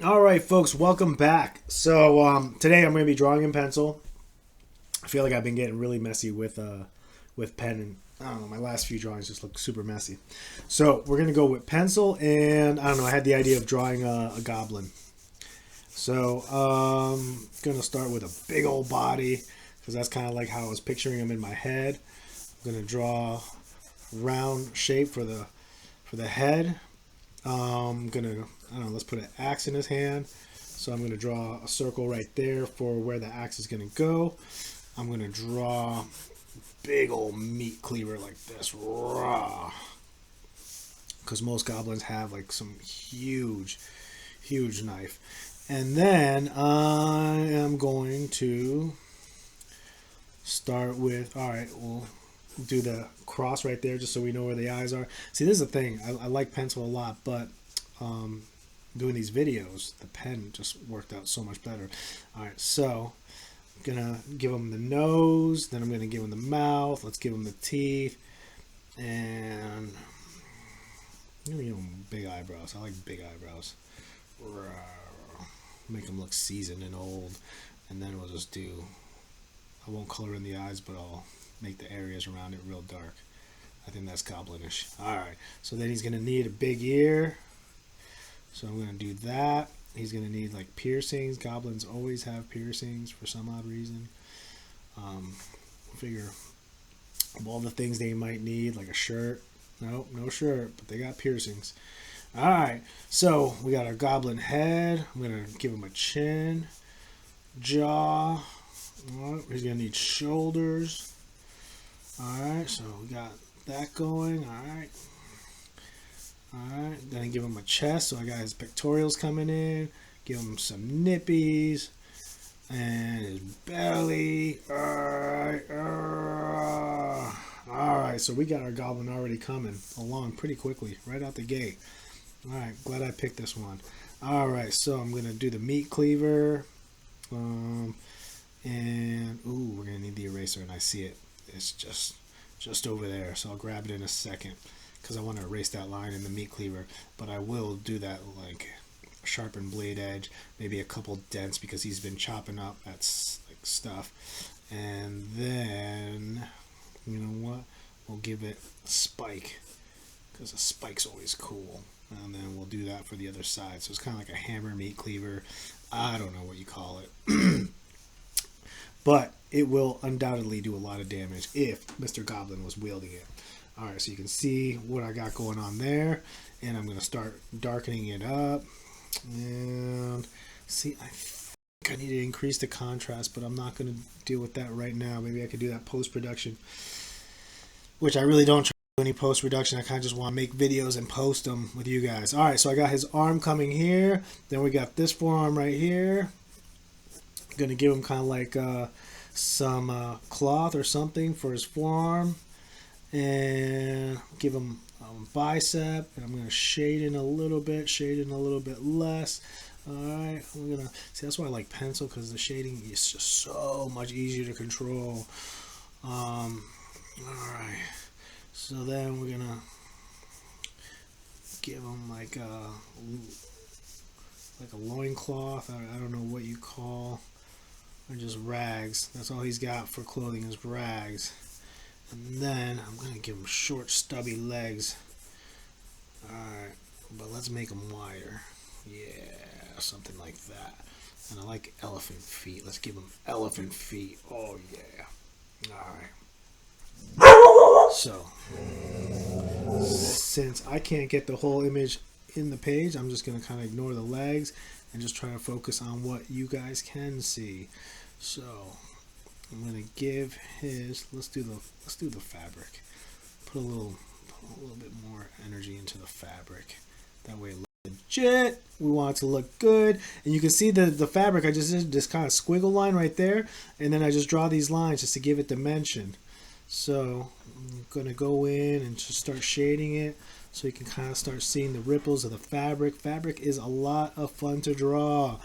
All right, folks, welcome back. So today I'm going to be drawing in pencil. I feel like I've been getting really messy with pen, and I don't know. My last few drawings just look super messy. So we're going to go with pencil, and I don't know. I had the idea of drawing a goblin. So going to start with a big old body because that's kind of like how I was picturing him in my head. I'm going to draw round shape for the head. I'm gonna, I don't know, let's put an axe in his hand. So I'm gonna draw a circle right there for where the axe is gonna go. I'm gonna draw big old meat cleaver like this, raw. Because most goblins have like some huge knife. And then I am going to start with, all right, we'll do the cross right there just so we know where the eyes are. See, this is the thing. I like pencil a lot, but um, doing these videos, the pen just worked out so much better. All right, so I'm gonna give him the nose, then I'm gonna give him the mouth. Let's give him the teeth, and I'm gonna give him big eyebrows. I like big eyebrows. Make him look seasoned and old, and then we'll just do. I won't color in the eyes, but I'll make the areas around it real dark. I think that's goblinish. All right, so then he's gonna need a big ear. So I'm gonna do that. He's gonna need like piercings. Goblins always have piercings for some odd reason. Figure of all the things they might need, like a shirt. Nope, no shirt, but they got piercings. All right, so we got our goblin head. I'm gonna give him a chin, jaw. All right, he's gonna need shoulders. All right, so we got that going. All right. Alright, then I give him a chest, so I got his pectorials coming in. Give him some nippies. And his belly. Alright, so we got our goblin already coming along pretty quickly, right out the gate. Alright, glad I picked this one. Alright, so I'm going to do the meat cleaver. And, ooh, we're going to need the eraser, and I see it. It's just over there, so I'll grab it in a second because I want to erase that line in the meat cleaver, but I will do that like sharpened blade edge, maybe a couple dents because he's been chopping up that like stuff, and then you know what? We'll give it a spike because a spike's always cool, and then we'll do that for the other side. So it's kind of like a hammer meat cleaver. I don't know what you call it, but it will undoubtedly do a lot of damage if Mr. Goblin was wielding it. Alright, so you can see what I got going on there. And I'm going to start darkening it up. And see, I think I need to increase the contrast, but I'm not going to deal with that right now. Maybe I could do that post-production, which I really don't try to do any post-production. I kind of just want to make videos and post them with you guys. Alright, so I got his arm coming here. Then we got this forearm right here. I'm going to give him kind of like some cloth or something for his forearm. And give him bicep, and I'm going to shade in a little bit less. Alright, I'm going to see, that's why I like pencil, because the shading is just so much easier to control. Alright, so then we're going to give him like a loincloth. I don't know what you call, or just rags. That's all he's got for clothing is rags. And then I'm going to give him short, stubby legs. Alright, but let's make them wider. Yeah, something like that. And I like elephant feet. Let's give him elephant feet. Oh, yeah. Alright. So, since I can't get the whole image in the page, I'm just going to kind of ignore the legs and just try to focus on what you guys can see. So, I'm gonna give his. Let's do the fabric. Put a little bit more energy into the fabric. That way it looks legit. We want it to look good, and you can see the fabric. I just did this kind of squiggle line right there, and then I just draw these lines just to give it dimension. So I'm gonna go in and just start shading it, so you can kind of start seeing the ripples of the fabric. Fabric is a lot of fun to draw.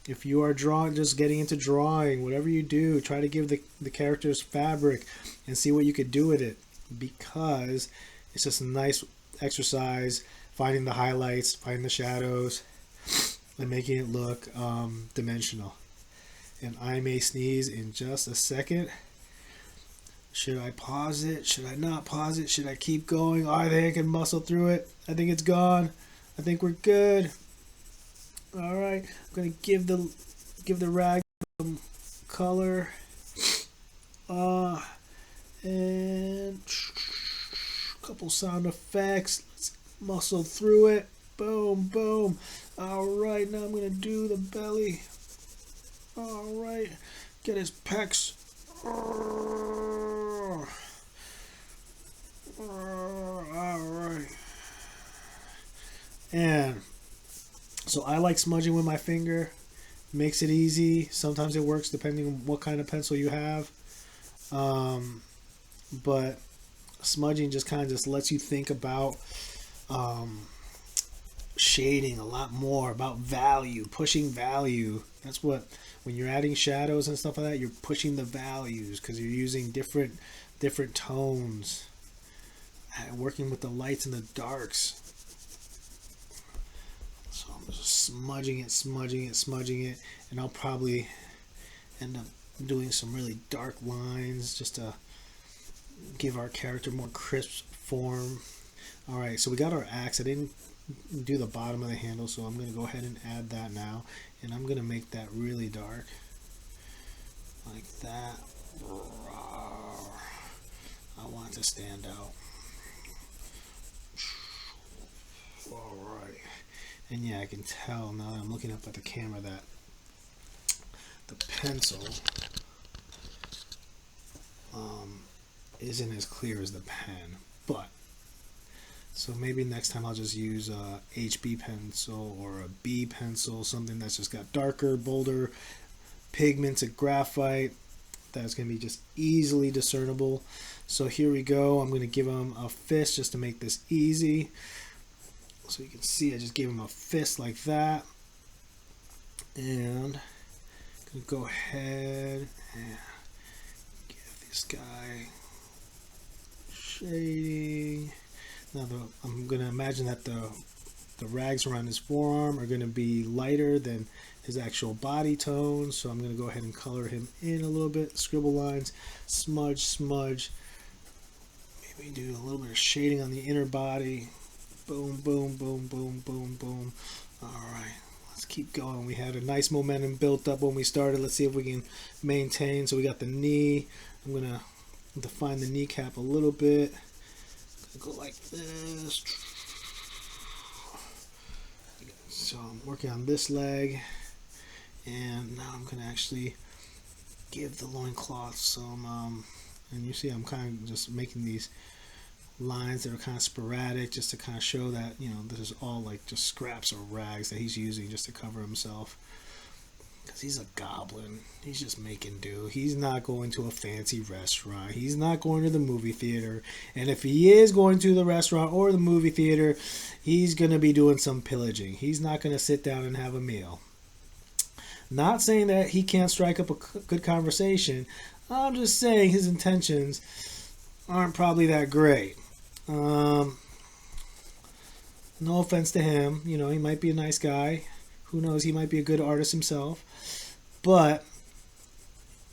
If you are drawing, just getting into drawing, whatever you do, try to give the characters fabric and see what you could do with it, because it's just a nice exercise, finding the highlights, finding the shadows. and making it look dimensional. And I may sneeze in just a second. Should I pause it? Should I not pause it? Should I keep going? Oh, I think I can muscle through it. I think it's gone. I think we're good. All right, I'm gonna give the rag some color. And a couple sound effects. Let's muscle through it. Boom, boom. All right, now I'm gonna do the belly. All right, get his pecs. All right. And so I like smudging with my finger. Makes it easy. Sometimes it works depending on what kind of pencil you have. But smudging just kind of just lets you think about shading a lot more, about value, pushing value. That's what, when you're adding shadows and stuff like that, you're pushing the values because you're using different tones, working with the lights and the darks. So I'm just smudging it, and I'll probably end up doing some really dark lines just to give our character more crisp form. All right, so we got our axe. I didn't do the bottom of the handle, so I'm going to go ahead and add that now, and I'm going to make that really dark like that. I want it to stand out. All right, and yeah, I can tell now that I'm looking up at the camera that the pencil isn't as clear as the pen, but so maybe next time I'll just use a HB pencil or a B pencil, something that's just got darker, bolder pigments of graphite that's going to be just easily discernible. So here we go. I'm going to give him a fist just to make this easy. So you can see I just gave him a fist like that. And I'm going to go ahead and give this guy shading. Now I'm going to imagine that the rags around his forearm are going to be lighter than his actual body tone. So I'm going to go ahead and color him in a little bit. Scribble lines, smudge, smudge. Maybe do a little bit of shading on the inner body. Boom, boom, boom, boom, boom, boom. All right, let's keep going. We had a nice momentum built up when we started. Let's see if we can maintain. So we got the knee. I'm going to define the kneecap a little bit. Go like this. So I'm working on this leg, and now I'm going to actually give the loincloth some, and you see I'm kind of just making these lines that are kind of sporadic just to kind of show that, you know, this is all like just scraps or rags that he's using just to cover himself. Because he's a goblin. He's just making do. He's not going to a fancy restaurant. He's not going to the movie theater. And if he is going to the restaurant or the movie theater, he's going to be doing some pillaging. He's not going to sit down and have a meal. Not saying that he can't strike up a good conversation. I'm just saying his intentions aren't probably that great. No offense to him. You know, he might be a nice guy. Who knows, he might be a good artist himself. But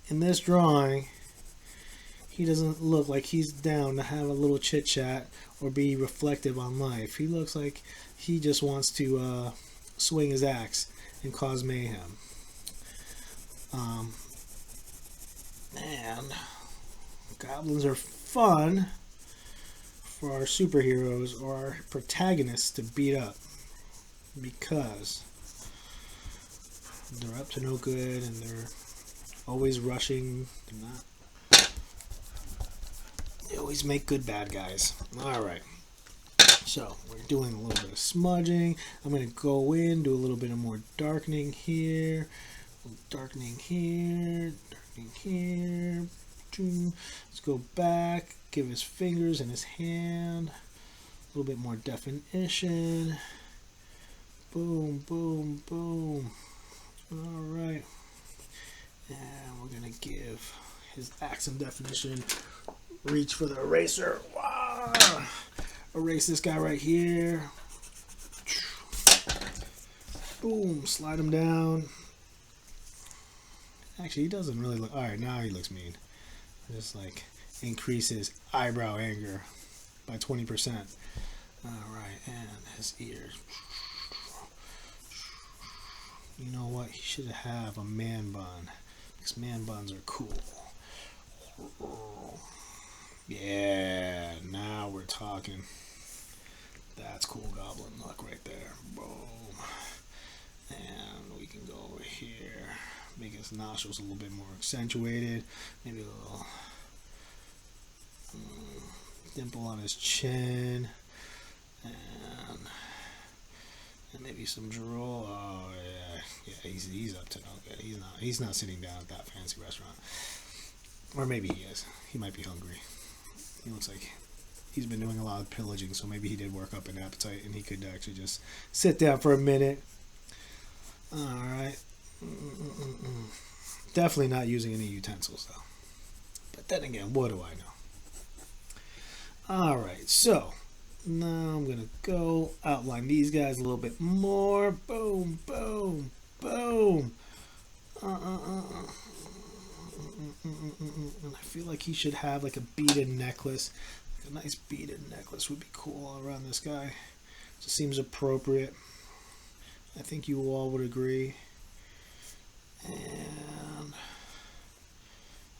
in this drawing, he doesn't look like he's down to have a little chit-chat or be reflective on life. He looks like he just wants to swing his axe and cause mayhem. And goblins are fun for our superheroes or our protagonists to beat up, because they're up to no good and they're always rushing. They always make good bad guys. Alright, so we're doing a little bit of smudging. I'm going to go in, do a little bit of more darkening here, darkening here, darkening here. Let's go back, give his fingers and his hand a little bit more definition. Boom, boom, boom. Alright, and we're going to give his axe some definition. Reach for the eraser. Wow. Erase this guy right here. Boom, slide him down. Actually, he doesn't really look... Alright, now he looks mean. Just like increase his eyebrow anger by 20%. Alright, and his ears. You know what? He should have a man bun. Because man buns are cool. Yeah, now we're talking. That's cool, Goblin. Look right there. Boom. And we can go over here. Make his nostrils a little bit more accentuated. Maybe a little dimple on his chin. And maybe some drool. Oh yeah, he's up to no good. He's not sitting down at that fancy restaurant. Or maybe he is. He might be hungry. He looks like he's been doing a lot of pillaging, so maybe he did work up an appetite and he could actually just sit down for a minute. Alright. Definitely not using any utensils though. But then again, what do I know? Alright, so now I'm going to go outline these guys a little bit more. Boom, boom, boom. And I feel like he should have like a beaded necklace. Like a nice beaded necklace would be cool all around this guy. Just seems appropriate. I think you all would agree. And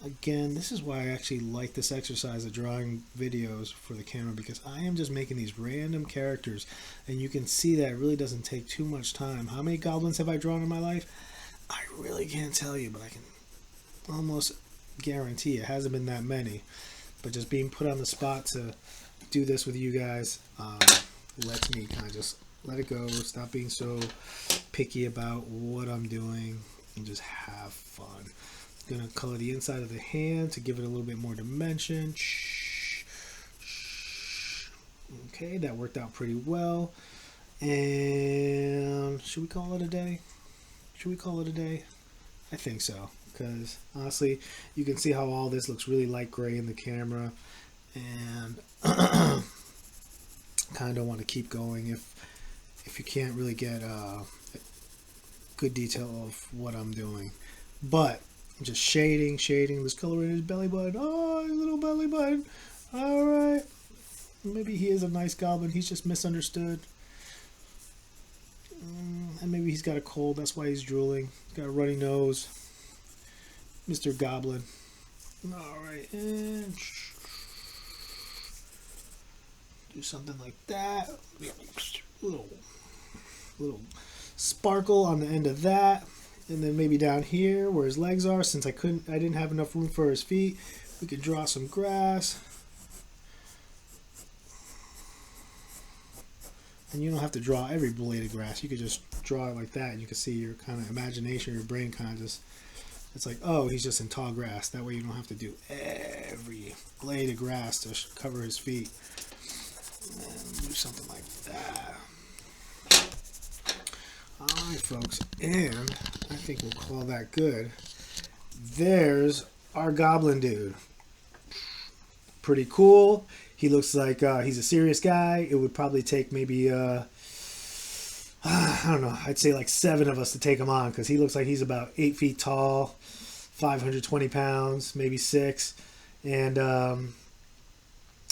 again, this is why I actually like this exercise of drawing videos for the camera, because I am just making these random characters, and you can see that it really doesn't take too much time. How many goblins have I drawn in my life? I really can't tell you, but I can almost guarantee it hasn't been that many. But just being put on the spot to do this with you guys lets me kind of just let it go, stop being so picky about what I'm doing, and just have fun. I'm gonna color the inside of the hand to give it a little bit more dimension. Okay, that worked out pretty well. And should we call it a day? Should we call it a day? I think so, because honestly, you can see how all this looks really light gray in the camera, and kind of want to keep going if you can't really get good detail of what I'm doing. But just shading, this color in his belly button. Oh, his little belly button. Alright. Maybe he is a nice goblin. He's just misunderstood. And maybe he's got a cold. That's why he's drooling. He's got a runny nose. Mr. Goblin. Alright. And do something like that. Little sparkle on the end of that. And then maybe down here where his legs are, since I didn't have enough room for his feet, we could draw some grass. And you don't have to draw every blade of grass. You could just draw it like that, and you can see your kind of imagination, your brain kind of just, it's like, oh, he's just in tall grass. That way you don't have to do every blade of grass to cover his feet. And do something like that. Alright, folks, and I think we'll call that good. There's our goblin dude. Pretty cool. He looks like he's a serious guy. It would probably take maybe, I don't know, I'd say like 7 of us to take him on, because he looks like he's about 8 feet tall, 520 pounds, maybe 6. And,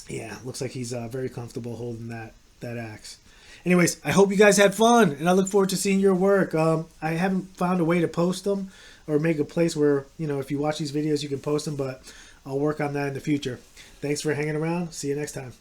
yeah, looks like he's very comfortable holding that axe. Anyways, I hope you guys had fun, and I look forward to seeing your work. I haven't found a way to post them or make a place where, you know, if you watch these videos, you can post them, but I'll work on that in the future. Thanks for hanging around. See you next time.